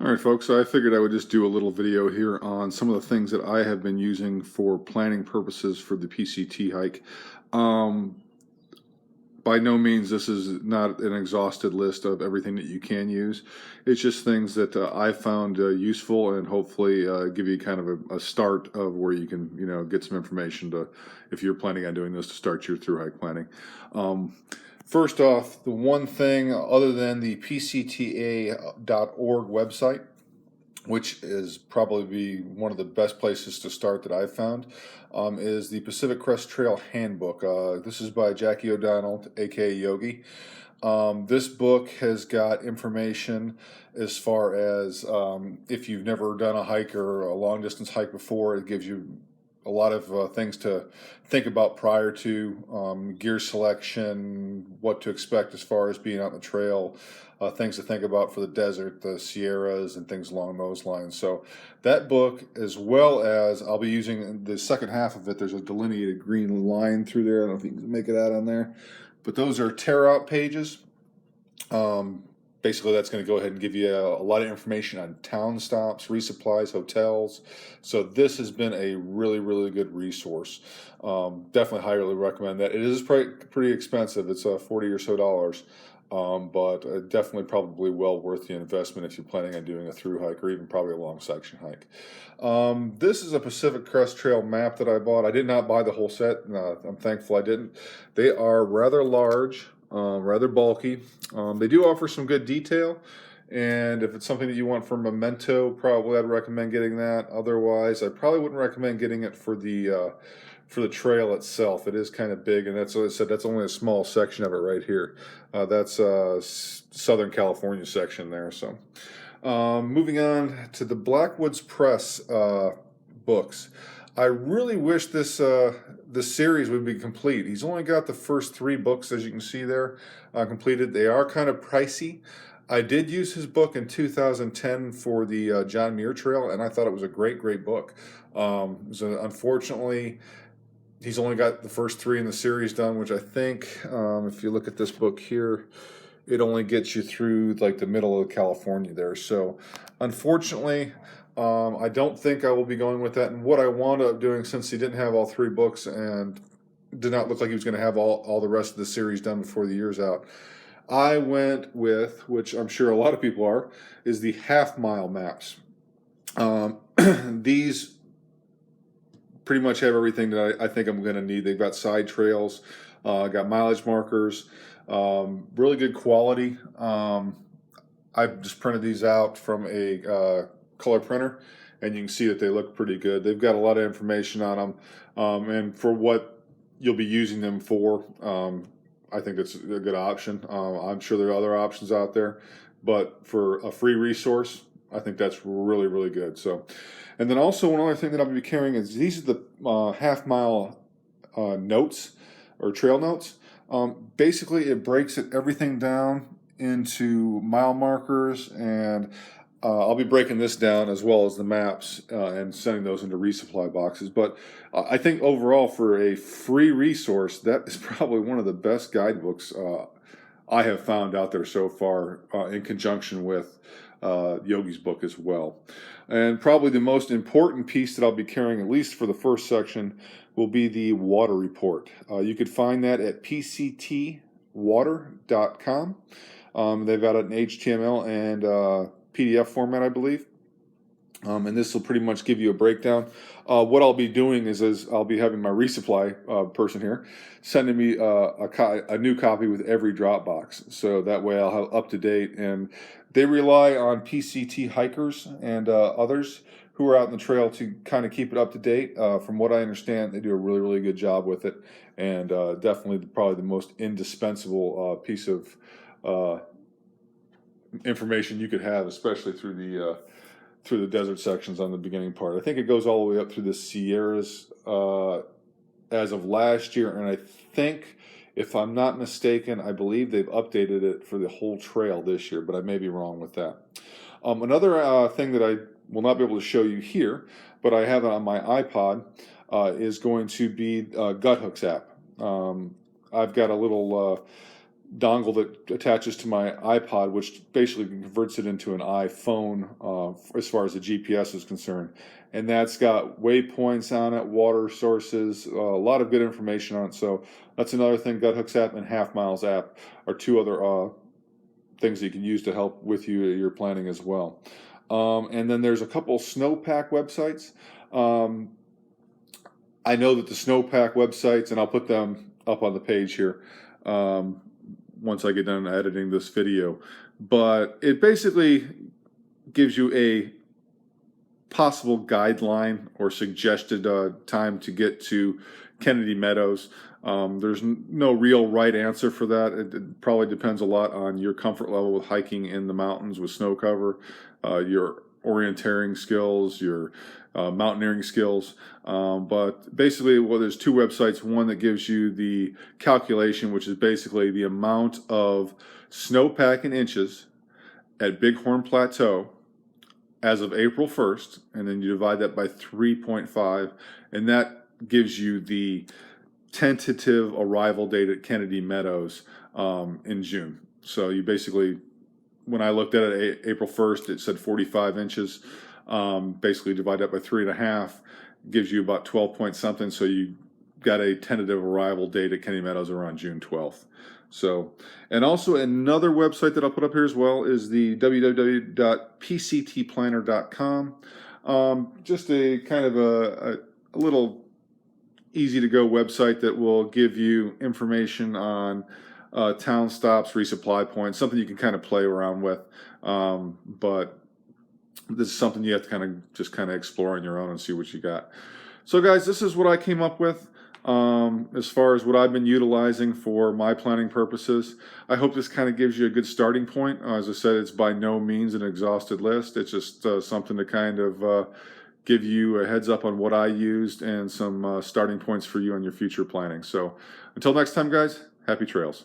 All right, folks, so I figured I would just do a little video here on some of the things that I have been using for planning purposes for the PCT hike. By no means this is not an exhausted list of everything that you can use. It's just things that I found useful and hopefully give you kind of a start of where you can, get some information to, if you're planning on doing this, to start your thru hike planning. First off, the one thing other than the PCTA.org website, which is probably one of the best places to start that I've found, is the Pacific Crest Trail Handbook. This is by Jackie O'Donnell, aka Yogi. This book has got information as far as if you've never done a hike or a long distance hike before. It gives you a lot of things to think about prior to gear selection, what to expect as far as being on the trail, things to think about for the desert, the Sierras, and things along those lines. So that book, as well as I'll be using the second half of it, there's a delineated green line through there. I don't know if you can make it out on there, but those are tear out pages. Basically, that's going to go ahead and give you a lot of information on town stops, resupplies, hotels. So this has been a really, really good resource. Definitely highly recommend that. It is pretty expensive. It's $40 or so, but definitely probably well worth the investment if you're planning on doing a thru hike or even probably a long section hike. This is a Pacific Crest Trail map that I bought. I did not buy the whole set. I'm thankful I didn't. They are rather large. Rather bulky. They do offer some good detail, and if it's something that you want for memento, probably I'd recommend getting that. Otherwise, I probably wouldn't recommend getting it for the trail itself. It is kind of big, and that's what I said. That's only a small section of it right here. That's Southern California section there. So, moving on to the Blackwoods Press books. I really wish this series would be complete. He's only got the first 3 books, as you can see there, completed. They are kind of pricey. I did use his book in 2010 for the John Muir Trail, and I thought it was a great, great book. So unfortunately, he's only got the first 3 in the series done, which I think, if you look at this book here, it only gets you through like the middle of California there. So unfortunately, I don't think I will be going with that. And what I wound up doing, since he didn't have all 3 books and did not look like he was going to have all the rest of the series done before the year's out, I went with, which I'm sure a lot of people are, is the half-mile maps. These pretty much have everything that I think I'm going to need. They've got side trails, got mileage markers, really good quality. I've just printed these out from a color printer, and you can see that they look pretty good. They've got a lot of information on them, and for what you'll be using them for, I think it's a good option. I'm sure there are other options out there, but for a free resource, I think that's really, really good. So, and then also one other thing that I'll be carrying is these are the half-mile notes or trail notes. Basically, it breaks everything down into mile markers, and I'll be breaking this down as well as the maps and sending those into resupply boxes. But I think overall, for a free resource, that is probably one of the best guidebooks I have found out there so far, in conjunction with Yogi's book as well. And probably the most important piece that I'll be carrying, at least for the first section, will be the water report. You could find that at pctwater.com. They've got it in HTML and PDF format, I believe. And this will pretty much give you a breakdown. What I'll be doing is I'll be having my resupply person here sending me a new copy with every drop box. So that way I'll have up to date. And they rely on PCT hikers and others who are out in the trail to kind of keep it up to date. From what I understand, they do a really, really good job with it. And definitely probably the most indispensable piece of information you could have, especially through the desert sections on the beginning part. I think it goes all the way up through the Sierras as of last year, and I think, if I'm not mistaken, I believe they've updated it for the whole trail this year, but I may be wrong with that. Another thing that I will not be able to show you here, but I have it on my iPod, is going to be Guthooks app. I've got a little dongle that attaches to my iPod, which basically converts it into an iPhone as far as the GPS is concerned. And that's got waypoints on it, water sources, a lot of good information on it. So that's another thing. Gut Hooks app and Half Miles app are two other things that you can use to help with your planning as well. And then there's a couple snowpack websites. I know that the snowpack websites, and I'll put them up on the page here once I get done editing this video, but it basically gives you a possible guideline or suggested time to get to Kennedy Meadows. There's no real right answer for that. It probably depends a lot on your comfort level with hiking in the mountains with snow cover, your orienteering skills, your mountaineering skills. But basically, well, there's two websites. One that gives you the calculation, which is basically the amount of snowpack in inches at Bighorn Plateau as of April 1st, and then you divide that by 3.5, and that gives you the tentative arrival date at Kennedy Meadows in June. So you basically, when I looked at it April 1st, it said 45 inches. Basically divide that by 3.5, gives you about 12 point something. So you got a tentative arrival date at Kennedy Meadows around June 12th. So, and also another website that I'll put up here as well is the www.pctplanner.com. Just a kind of a little easy to go website that will give you information on town stops, resupply points, something you can kind of play around with. But this is something you have to kind of explore on your own and see what you got. So guys, this is what I came up with as far as what I've been utilizing for my planning purposes. I hope this kind of gives you a good starting point. As I said, it's by no means an exhausted list. It's just something to kind of give you a heads up on what I used and some starting points for you on your future planning. So until next time, guys, happy trails.